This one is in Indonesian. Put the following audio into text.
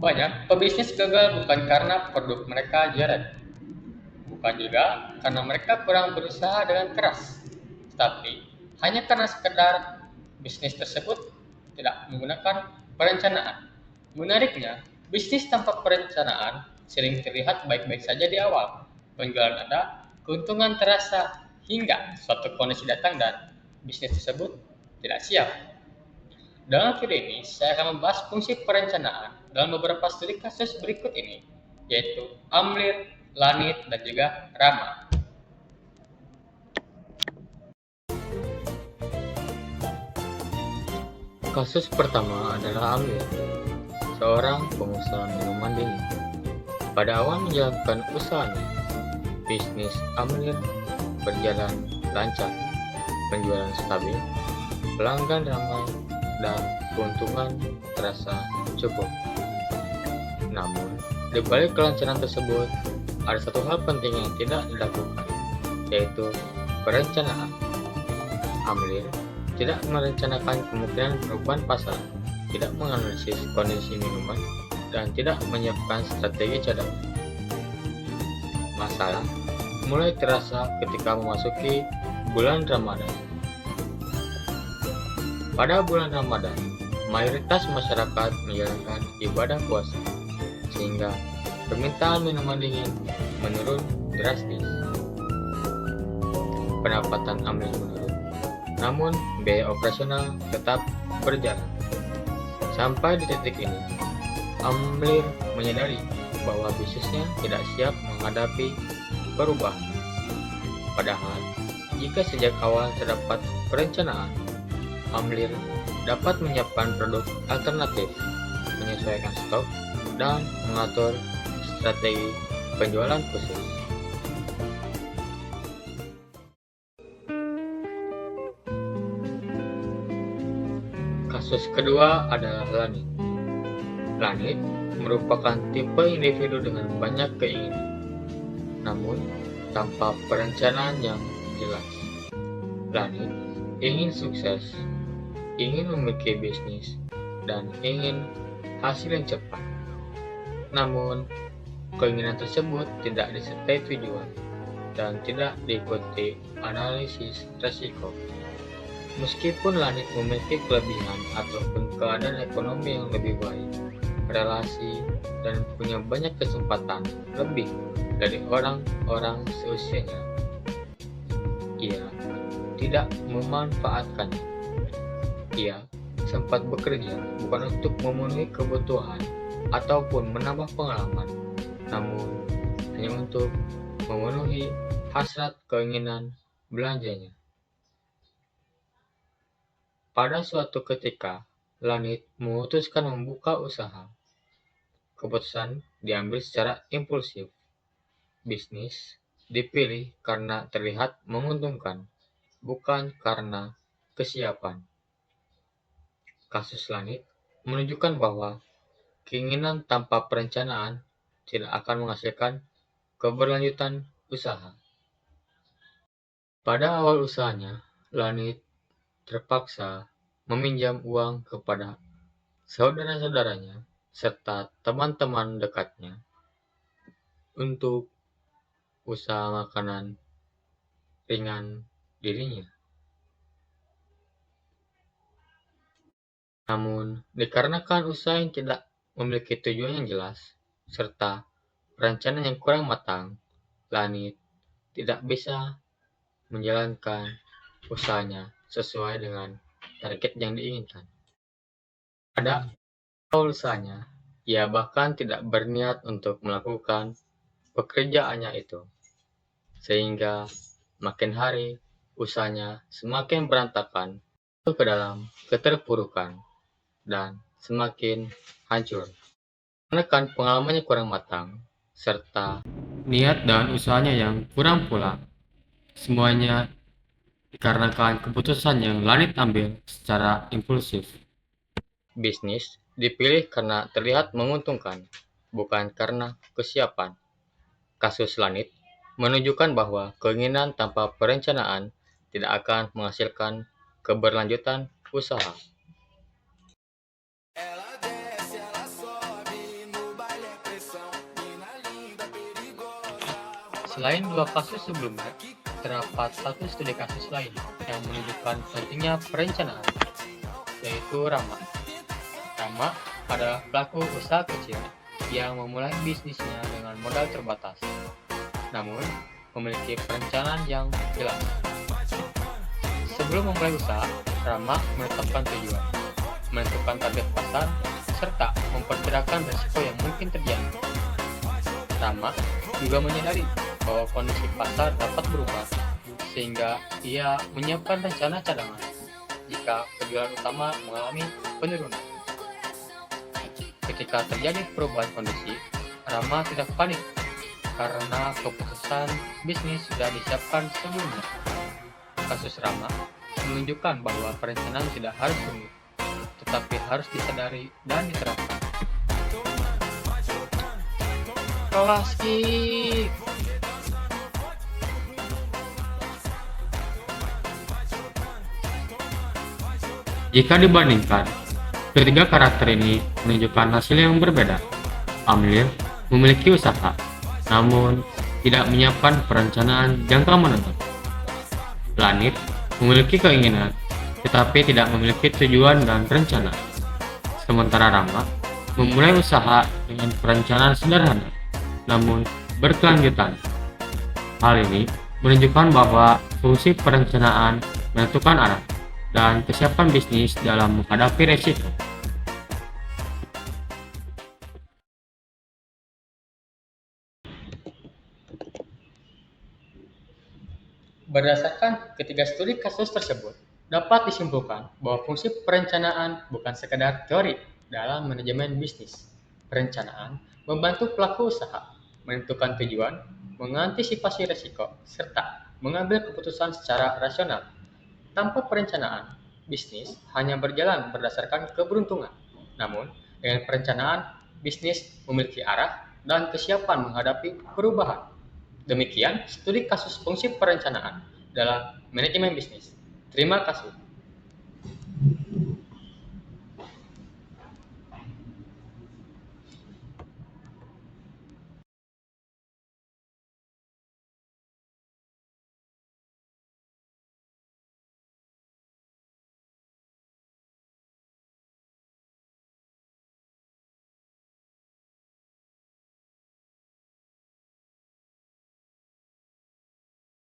Banyak pebisnis gagal bukan karena produk mereka jelek, bukan juga karena mereka kurang berusaha dengan keras, tapi hanya karena sekedar bisnis tersebut tidak menggunakan perencanaan. Menariknya, bisnis tanpa perencanaan sering terlihat baik-baik saja di awal. Penjualan ada, keuntungan terasa hingga suatu kondisi datang dan bisnis tersebut tidak siap. Dalam video ini, saya akan membahas fungsi perencanaan dalam beberapa studi kasus berikut ini, yaitu Amlir, Lanit, dan juga Rama. Kasus pertama adalah Amlir, seorang pengusaha minuman dingin. Pada awal menjalankan usahanya, bisnis Amlir berjalan lancar, penjualan stabil, pelanggan ramai, dan keuntungan terasa cukup. Namun, di balik kelancaran tersebut, ada satu hal penting yang tidak dilakukan, yaitu perencanaan. Amlir tidak merencanakan kemungkinan perubahan pasar, tidak menganalisis kondisi minuman, dan tidak menyiapkan strategi cadangan. Masalah mulai terasa ketika memasuki bulan Ramadan. Pada bulan Ramadan, mayoritas masyarakat menjalankan ibadah puasa, sehingga permintaan minuman dingin menurun drastis. Pendapatan Amlir menurun, namun biaya operasional tetap berjalan. Sampai di titik ini, Amlir menyadari bahwa bisnisnya tidak siap menghadapi perubahan. Padahal, jika sejak awal terdapat perencanaan, Amlir dapat menyiapkan produk alternatif, menyesuaikan stok, dan mengatur strategi penjualan khusus. Kasus kedua adalah Lanit. Lanit merupakan tipe individu dengan banyak keinginan, namun tanpa perencanaan yang jelas. Lanit ingin sukses, ingin memiliki bisnis, dan ingin hasil yang cepat. Namun, keinginan tersebut tidak disertai tujuan dan tidak diikuti analisis resiko. Meskipun Lanit memiliki kelebihan ataupun keadaan ekonomi yang lebih baik, relasi, dan punya banyak kesempatan lebih dari orang-orang seusianya, ia tidak memanfaatkannya. Ia sempat bekerja bukan untuk memenuhi kebutuhan ataupun menambah pengalaman, namun hanya untuk memenuhi hasrat keinginan belanjanya. Pada suatu ketika, Lanit memutuskan membuka usaha. Keputusan diambil secara impulsif. Bisnis dipilih karena terlihat menguntungkan, bukan karena kesiapan. Kasus Lanit menunjukkan bahwa keinginan tanpa perencanaan tidak akan menghasilkan keberlanjutan usaha. Pada awal usahanya, Lanit terpaksa meminjam uang kepada saudara-saudaranya serta teman-teman dekatnya untuk usaha makanan ringan dirinya. Namun, dikarenakan usaha yang tidak memiliki tujuan yang jelas serta perencanaan yang kurang matang, Lanit tidak bisa menjalankan usahanya sesuai dengan target yang diinginkan. Pada awal usahanya, ia bahkan tidak berniat untuk melakukan pekerjaannya itu, sehingga makin hari usahanya semakin berantakan, ke dalam keterpurukan, dan semakin hancur. Menekan pengalamannya kurang matang, serta niat dan usahanya yang kurang pula, semuanya dikarenakan keputusan yang Lanit ambil secara impulsif. Bisnis dipilih karena terlihat menguntungkan, bukan karena kesiapan. Kasus Lanit menunjukkan bahwa keinginan tanpa perencanaan tidak akan menghasilkan keberlanjutan usaha. Selain dua kasus sebelumnya, terdapat satu studi kasus lain yang menunjukkan pentingnya perencanaan, yaitu Rama. Rama adalah pelaku usaha kecil yang memulai bisnisnya dengan modal terbatas, namun memiliki perencanaan yang jelas. Sebelum memulai usaha, Rama menetapkan tujuan, menentukan target pasar, serta memperkirakan risiko yang mungkin terjadi. Rama juga menyadari bahwa kondisi pasar dapat berubah, sehingga ia menyiapkan rencana cadangan jika penjualan utama mengalami penurunan. Ketika terjadi perubahan kondisi, Rama tidak panik karena keputusan bisnis sudah disiapkan sebelumnya. Kasus Rama menunjukkan bahwa perencanaan tidak harus sulit, tetapi harus disadari dan diterapkan. Kelas I. Jika dibandingkan, ketiga karakter ini menunjukkan hasil yang berbeda. Amlir memiliki usaha, namun tidak menyiapkan perencanaan jangka menengah. Lanit memiliki keinginan, tetapi tidak memiliki tujuan dan rencana. Sementara Rama memulai usaha dengan perencanaan sederhana, namun berkelanjutan. Hal ini menunjukkan bahwa fungsi perencanaan menentukan arah dan kesiapan bisnis dalam menghadapi resiko. Berdasarkan ketiga studi kasus tersebut, dapat disimpulkan bahwa fungsi perencanaan bukan sekedar teori dalam manajemen bisnis. Perencanaan membantu pelaku usaha menentukan tujuan, mengantisipasi risiko, serta mengambil keputusan secara rasional. Tanpa perencanaan, bisnis hanya berjalan berdasarkan keberuntungan. Namun, dengan perencanaan, bisnis memiliki arah dan kesiapan menghadapi perubahan. Demikian studi kasus fungsi perencanaan dalam manajemen bisnis. Terima kasih.